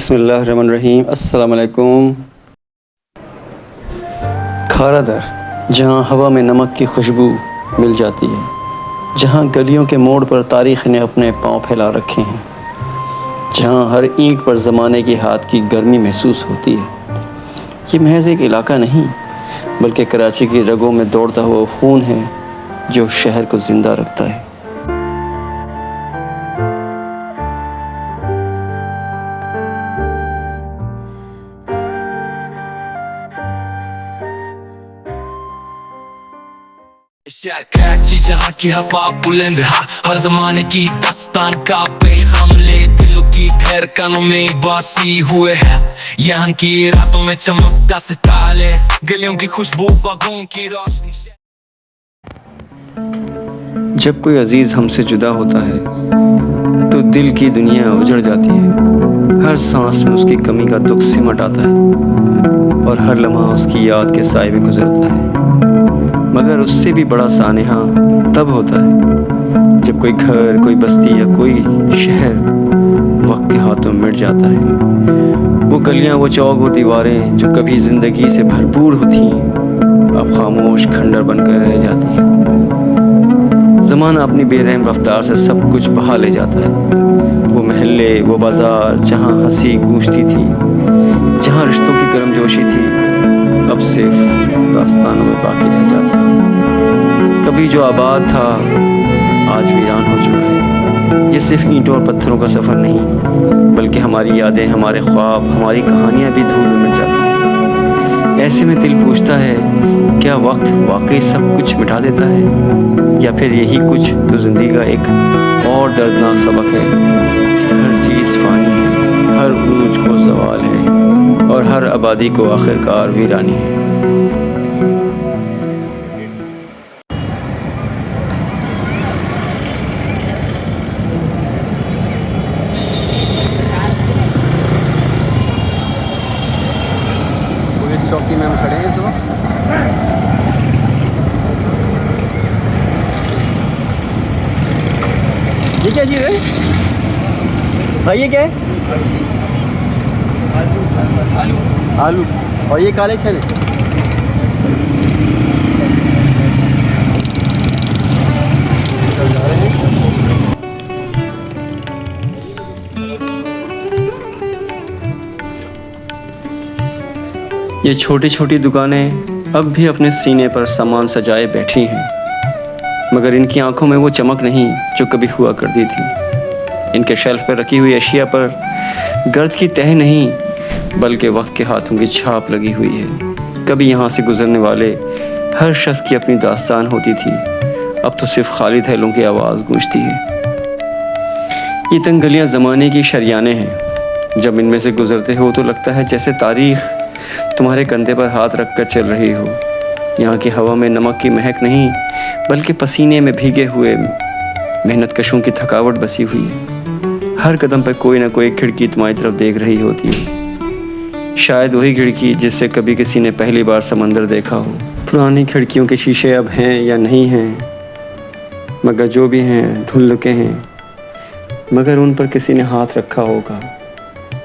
बिस्मिल्लाहिर्रहमानिर्रहीम। अस्सलाम वालेकुम। खारा दर, जहाँ हवा में नमक की खुशबू मिल जाती है, जहाँ गलियों के मोड़ पर तारीख़ ने अपने पाँव फैला रखे हैं, जहाँ हर ईंट पर ज़माने के हाथ की गर्मी महसूस होती है। ये महज एक इलाका नहीं, बल्कि कराची की रगों में दौड़ता हुआ खून है जो शहर को ज़िंदा रखता है। शहर कराची जहाँ की हवा बुलंद है, हर जमाने की दास्तान का पैगाम ले दिलों की धड़कनों में बसी हुए है। यहाँ की रातों में चमकता सितारे, गलियों की खुशबू, बागों की रोशनी। जब कोई अजीज़ हमसे जुदा होता है तो दिल की दुनिया उजड़ जाती है। हर सांस में उसकी कमी का दुख सिमट आता है और हर लम्हा उसकी याद के साए में गुजरता है। मगर उससे भी बड़ा सानेहा तब होता है जब कोई घर, कोई बस्ती या कोई शहर वक्त के हाथों में मिट जाता है। वो गलियां, वो चौक, वो दीवारें जो कभी ज़िंदगी से भरपूर होती अब खामोश खंडर बनकर रह जाती हैं। ज़माना अपनी बेरहम रफ्तार से सब कुछ बहा ले जाता है। वो महल्ले, वो बाज़ार जहाँ हंसी गूंजती थी, जहाँ रिश्तों की गर्मजोशी थी, अब सिर्फ दास्तानों में बाकी रह जाता है। कभी जो आबाद था आज वीरान हो चुका है। ये सिर्फ ईंटों और पत्थरों का सफ़र नहीं, बल्कि हमारी यादें, हमारे ख्वाब, हमारी कहानियाँ भी धूल में मिट जाती हैं। ऐसे में दिल पूछता है, क्या वक्त वाकई सब कुछ मिटा देता है, या फिर यही कुछ तो ज़िंदगी का एक और दर्दनाक सबक है कि हर चीज़ फ़ानी है, हर उरूज को ज़वाल है और हर आबादी को आखिरकार वीरानी है। पुलिस चौकी में हम खड़े हैं तो ये क्या चीज़ है भाई? ये क्या है? आलू। और ये काले चने। ये छोटी छोटी दुकानें अब भी अपने सीने पर सामान सजाए बैठी हैं, मगर इनकी आंखों में वो चमक नहीं जो कभी हुआ करती थी। इनके शेल्फ पर रखी हुई अशिया पर गर्द की तह नहीं, बल्कि वक्त के हाथों की छाप लगी हुई है। कभी यहाँ से गुजरने वाले हर शख्स की अपनी दास्तान होती थी, अब तो सिर्फ खाली थैलों की आवाज़ गूंजती है। ये तंग गलियाँ ज़माने की शरियाने हैं। जब इनमें से गुजरते हो तो लगता है जैसे तारीख़ तुम्हारे कंधे पर हाथ रख कर चल रही हो। यहाँ की हवा में नमक की महक नहीं, बल्कि पसीने में भीगे हुए मेहनत कशों की थकावट बसी हुई है। हर कदम पर कोई ना कोई खिड़की तुम्हारी तरफ देख रही होती है। शायद वही खिड़की जिससे कभी किसी ने पहली बार समंदर देखा हो। पुरानी खिड़कियों के शीशे अब हैं या नहीं हैं, मगर जो भी हैं धुल चुके हैं, मगर उन पर किसी ने हाथ रखा होगा,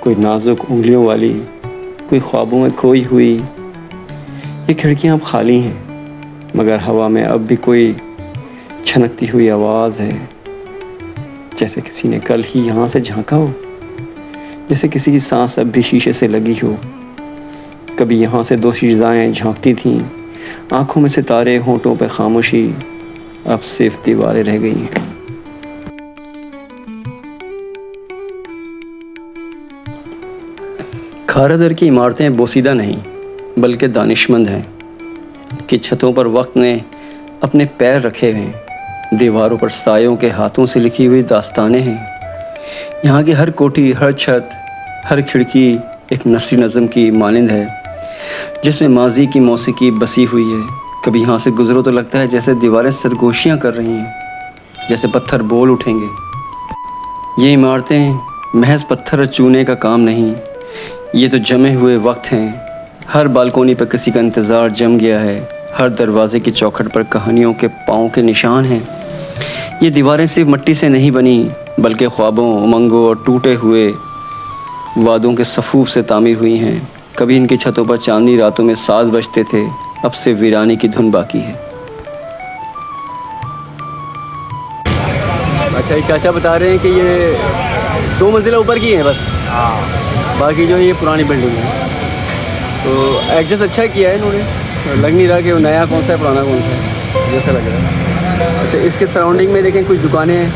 कोई नाजुक उंगलियों वाली, कोई ख्वाबों में खोई हुई। ये खिड़कियाँ अब खाली हैं, मगर हवा में अब भी कोई छनकती हुई आवाज़ है, जैसे किसी ने कल ही यहाँ से झांका हो, जैसे किसी की सांस अब भी शीशे से लगी हो। कभी यहाँ से दो शीज़ाएँ झांकती थीं, आँखों में सितारे, होंठों पे खामोशी, अब सिर्फ दीवारें रह गई हैं। खारा दर की इमारतें बोसीदा नहीं, बल्कि दानिशमंद हैं। कि छतों पर वक्त ने अपने पैर रखे हैं, दीवारों पर सायों के हाथों से लिखी हुई दास्तानें हैं। यहाँ की हर कोठी, हर छत, हर खिड़की एक नस्री नज़म की मानिंद है, जिसमें माजी की मौसीकी बसी हुई है। कभी यहाँ से गुजरो तो लगता है जैसे दीवारें सरगोशियाँ कर रही हैं, जैसे पत्थर बोल उठेंगे। ये इमारतें महज पत्थर और चूने का काम नहीं, ये तो जमे हुए वक्त हैं। हर बालकोनी पर किसी का इंतज़ार जम गया है, हर दरवाजे की चौखट पर कहानियों के पाँव के निशान हैं। ये दीवारें सिर्फ मिट्टी से नहीं बनी, बल्कि ख्वाबों, उमंगों और टूटे हुए वादों के सफूफ से तामीर हुई हैं। कभी इनकी छतों पर चांदनी रातों में साज बजते थे, अब से वीरानी की धुन बाकी है। अच्छा, ये चाचा बता रहे हैं कि ये 2 मंजिला ऊपर की हैं बस, बाकी जो ये पुरानी बिल्डिंग है। तो एडजस्ट अच्छा किया है इन्होंने, लग नहीं रहा कि वो नया कौन सा है पुराना कौन सा है, जैसा लग रहा है। अच्छा, इसके सराउंडिंग में देखें कुछ दुकानें हैं,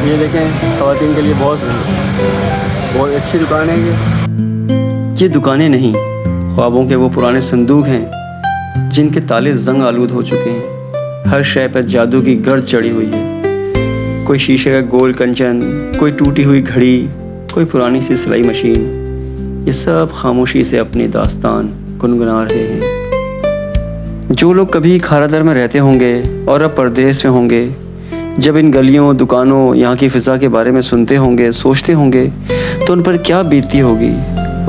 ये देखें ख़वातीन के लिए बहुत अच्छी दुकान है ये दुकानें नहीं, ख्वाबों के वो पुराने संदूक हैं जिनके ताले जंग आलूद हो चुके हैं। हर शय पर जादू की गर्द चढ़ी हुई है, कोई शीशे का गोल कंचन, कोई टूटी हुई घड़ी, कोई पुरानी सी सिलाई मशीन। ये सब खामोशी से अपनी दास्तान गुनगुना रहे हैं। जो लोग कभी खारादर में रहते होंगे और अब परदेश में होंगे, जब इन गलियों, दुकानों, यहाँ की फ़िज़ा के बारे में सुनते होंगे, सोचते होंगे तो उन पर क्या बीतती होगी।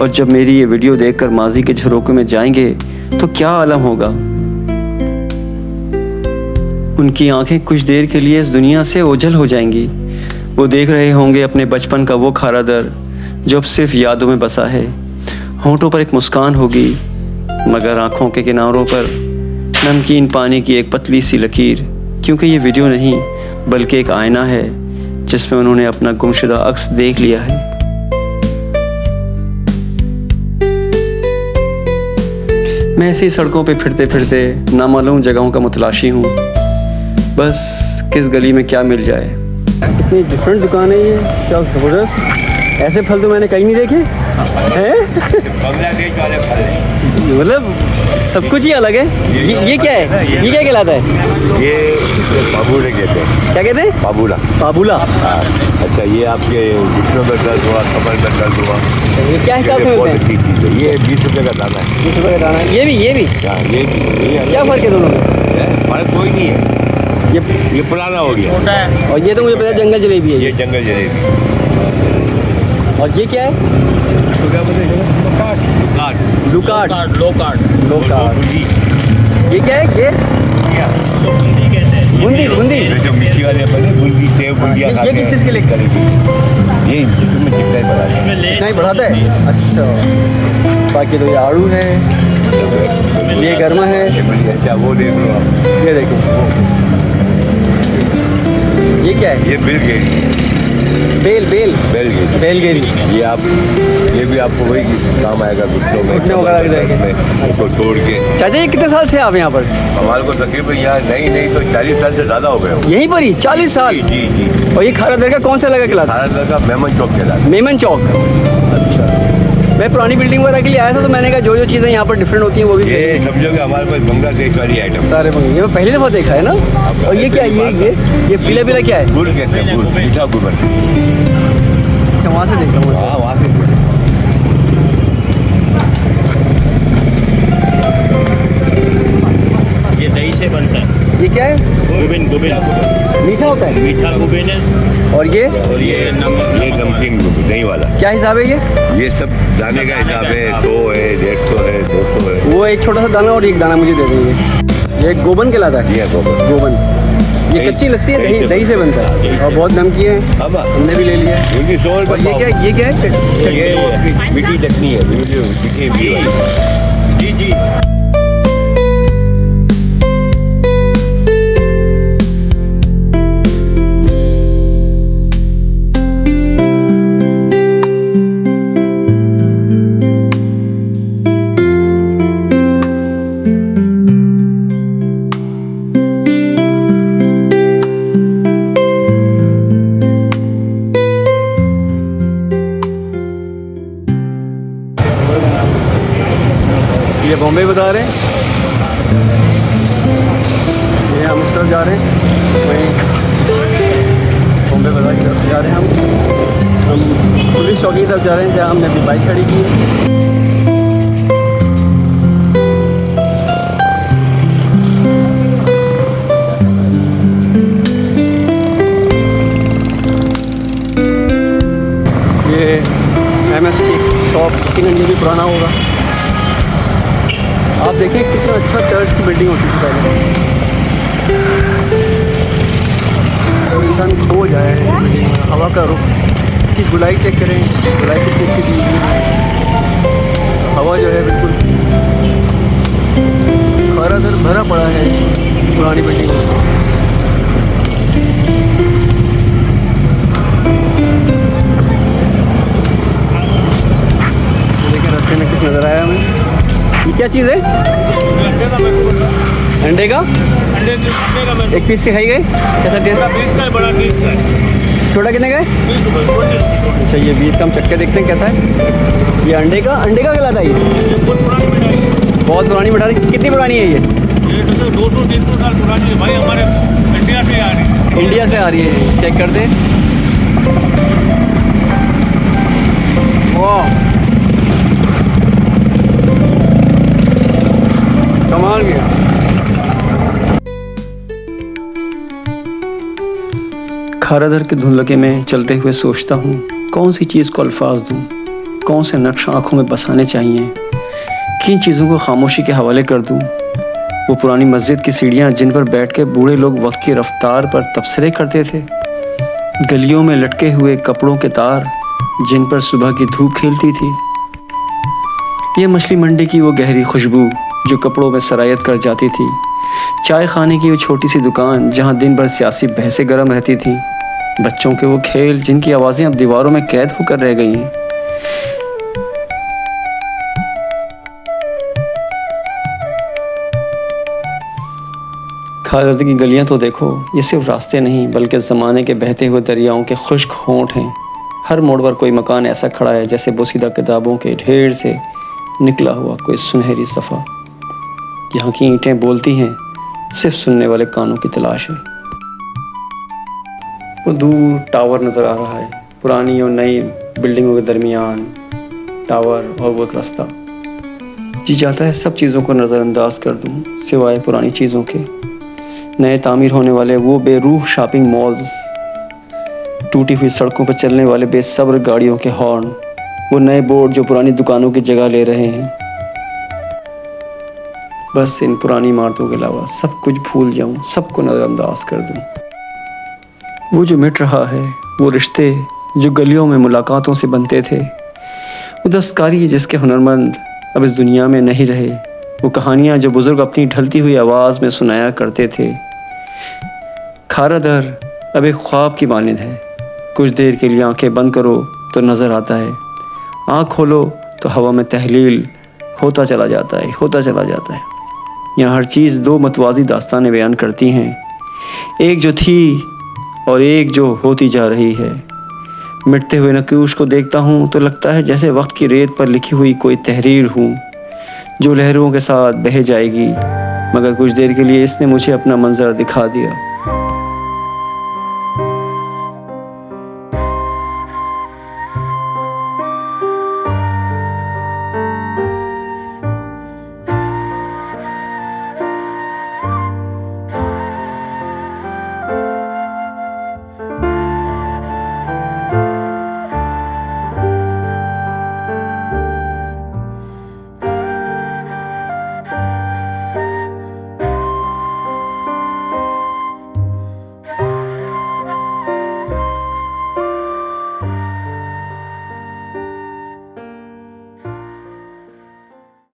और जब मेरी ये वीडियो देखकर माजी के झरोखे में जाएंगे तो क्या आलम होगा। उनकी आंखें कुछ देर के लिए इस दुनिया से ओझल हो जाएंगी। वो देख रहे होंगे अपने बचपन का वो खारादर जो अब सिर्फ यादों में बसा है। होंठों पर एक मुस्कान होगी, मगर आंखों के किनारों पर नमकीन पानी की एक पतली सी लकीर, क्योंकि ये वीडियो नहीं बल्कि एक आईना है जिसमें उन्होंने अपना गुमशुदा अक्स देख लिया है। मैं ऐसी सड़कों पे फिरते फिरते नामालूम जगहों का मुतलाशी हूँ, बस किस गली में क्या मिल जाए। कितनी डिफरेंट दुकान है ये, क्या ज़बरदस्त। ऐसे फल तो मैंने कहीं नहीं देखे हैं। बांग्लादेश वाले फल हैं, मतलब सब कुछ ही अलग है। ये क्या है, ये क्या कहलाता है? ये बाबूला कहते हैं। क्या कहते हैं? बाबूला। बाबूला। हाँ। अच्छा, ये आपके घुटनों में दर्द हुआ, कमर में दर्द हुआ, ये क्या हिसाब से बहुत मिलते हैं? अच्छी चीज़ है। ये 20 रुपये का दाना है। 20 रुपये का दाना है। ये भी हाँ, ये क्या फ़र्क है दोनों में? फर्क कोई नहीं है। ये पुराना हो गया और ये तो मुझे पता है जंगल जलेबी है। ये जंगल जलेबी। और ये क्या है? लुकाट। ये क्या है? ये बूंदी। जो मिट्टी वाले फल है, बूंदी, सेब, बूंदिया ये खाते हैं। किस चीज़ के लिए? ये जिसमें चिकनाई बढ़ा है। इतना ही बढ़ाता है। अच्छा, बाकी तो ये आड़ू है, ये गर्मा है। अच्छा, वो देख लो आप। ये देखो, ये क्या है? ये बेलगेरी। बेलगेरी। ये भी आपको वही काम आएगा घुटनों में, घुटने वगैरह के जाएंगे। उसको तोड़ के। चाचा, ये कितने साल से आप यहाँ पर? हमारे को तकरीबन यहाँ नहीं तो 40 साल से ज़्यादा हो गए हो। यहीं पर ही 40 साल? जी। और ये खारादर का कौन सा लगा क्लास? खारादर का मेमन चौक के लाल। मेमन चौक। अच्छा, मैं पुरानी बिल्डिंग वगैरह के लिए आया था तो मैंने कहा जो चीज़ें यहाँ पर डिफरेंट होती हैं वो भी ये समझो कि हमारे पास बांग्लादेश वाली आइटम सारे बंगे। ये मैं पहली दफ़ा देखा है ना। और ये क्या है? ये पीला क्या है? गुड़ कहते हैं, गुड़, मीठा गुड़ बनता है। अच्छा, वहाँ से देख रहा हूँ। हाँ, वहाँ से ये दही से बनता है। ये क्या है? गोबिन मीठा होता है? मीठा गोबिन है। और ये ये नमकीन गुड़, दही वाला। क्या हिसाब है ये? ये सब दाने का हिसाब है, 100 है, 150 है, 200 है। वो एक छोटा सा दाना और एक दाना मुझे दे देंगे। ये गोबन कहलाता है? ये गोबर। ये कच्ची लस्सी है, दही से बनता है और बहुत नमकीन है। हमने भी ले लिया। और ये क्या है? ये मीठी चटनी है, मीठी वाली। जी। ये बॉम्बे बता रहे हैं, ये हम इस तरफ जा रहे हैं, वहीं बॉम्बे बाजार की तरफ जा रहे हैं। हम पुलिस चौकी की तरफ जा रहे हैं जहाँ हमने अपनी बाइक खड़ी की है। ये MS की शॉप कितनी भी पुराना होगा। आप देखें कितना अच्छा चर्च की बिल्डिंग होती थी पहले। तो इंसान खो जाए हवा का रुख इसकी गुलाई चेक करें, गुलाई कितनी अच्छी दी हुई है। हवा जो है बिल्कुल खारा दर भरा पड़ा है पुरानी बिल्डिंग में। कुछ नज़र आया हमें। ये क्या चीज़ है? अंडे का एक पीस सिखाई गए। कैसा टेस्ट? छोटा कितने का है? अच्छा ये 20 का हम चक्के देखते हैं कैसा है। ये अंडे का कहलाता है ये? बहुत पुरानी मिठाई। कितनी पुरानी है ये? 200-300 साल पुरानी है भाई, हमारे इंडिया से आ रही है। इंडिया से आ रही है। चेक कर दे। वाह कमाल गया। खारादर के धुंधलके में चलते हुए सोचता हूँ कौन सी चीज़ को अल्फाज दूँ, कौन से नक्श आँखों में बसाने चाहिए, किन चीज़ों को खामोशी के हवाले कर दूँ। वो पुरानी मस्जिद की सीढ़ियाँ जिन पर बैठ के बूढ़े लोग वक्त की रफ्तार पर तबसरे करते थे, गलियों में लटके हुए कपड़ों के तार जिन पर सुबह की धूप खिलती थी, ये मछली मंडी की वो गहरी खुशबू जो कपड़ों में सरायत कर जाती थी, चाय खाने की वो छोटी सी दुकान जहाँ दिन भर सियासी बहसें गर्म रहती थीं, बच्चों के वो खेल जिनकी आवाज़ें अब दीवारों में कैद होकर रह गई हैं। खारादर की गलियां तो देखो, ये सिर्फ रास्ते नहीं बल्कि ज़माने के बहते हुए दरियाओं के खुश्क होंठ हैं। हर मोड़ पर कोई मकान ऐसा खड़ा है जैसे बोसीदा किताबों के ढेर से निकला हुआ कोई सुनहरी सफ़ा। यहाँ की ईंटें बोलती हैं, सिर्फ सुनने वाले कानों की तलाश है। वो दूर टावर नज़र आ रहा है, पुरानी और नई बिल्डिंगों के दरमियान टावर और वो रास्ता। जी चाहता है सब चीज़ों को नज़रअंदाज कर दूँ सिवाय पुरानी चीज़ों के। नए तामीर होने वाले वो बेरूह शॉपिंग मॉल्स, टूटी हुई सड़कों पर चलने वाले बेसब्र गाड़ियों के हॉर्न, वो नए बोर्ड जो पुरानी दुकानों की जगह ले रहे हैं। बस इन पुरानी इमारतों के अलावा सब कुछ भूल जाऊं, सबको नज़रअंदाज कर दूं। वो जो मिट रहा है, वो रिश्ते जो गलियों में मुलाकातों से बनते थे, वो दस्तकारी जिसके हुनरमंद अब इस दुनिया में नहीं रहे, वो कहानियाँ जो बुज़ुर्ग अपनी ढलती हुई आवाज़ में सुनाया करते थे। खारादर अब एक ख्वाब की मानिंद है। कुछ देर के लिए आंखें बंद करो तो नज़र आता है, आँख खोलो तो हवा में तहलील होता चला जाता है। यहाँ हर चीज़ दो मतवाज़ी दास्तानें बयान करती हैं, एक जो थी और एक जो होती जा रही है। मिटते हुए नक्यूश को देखता हूँ तो लगता है जैसे वक्त की रेत पर लिखी हुई कोई तहरीर हूँ जो लहरों के साथ बह जाएगी, मगर कुछ देर के लिए इसने मुझे अपना मंजर दिखा दिया।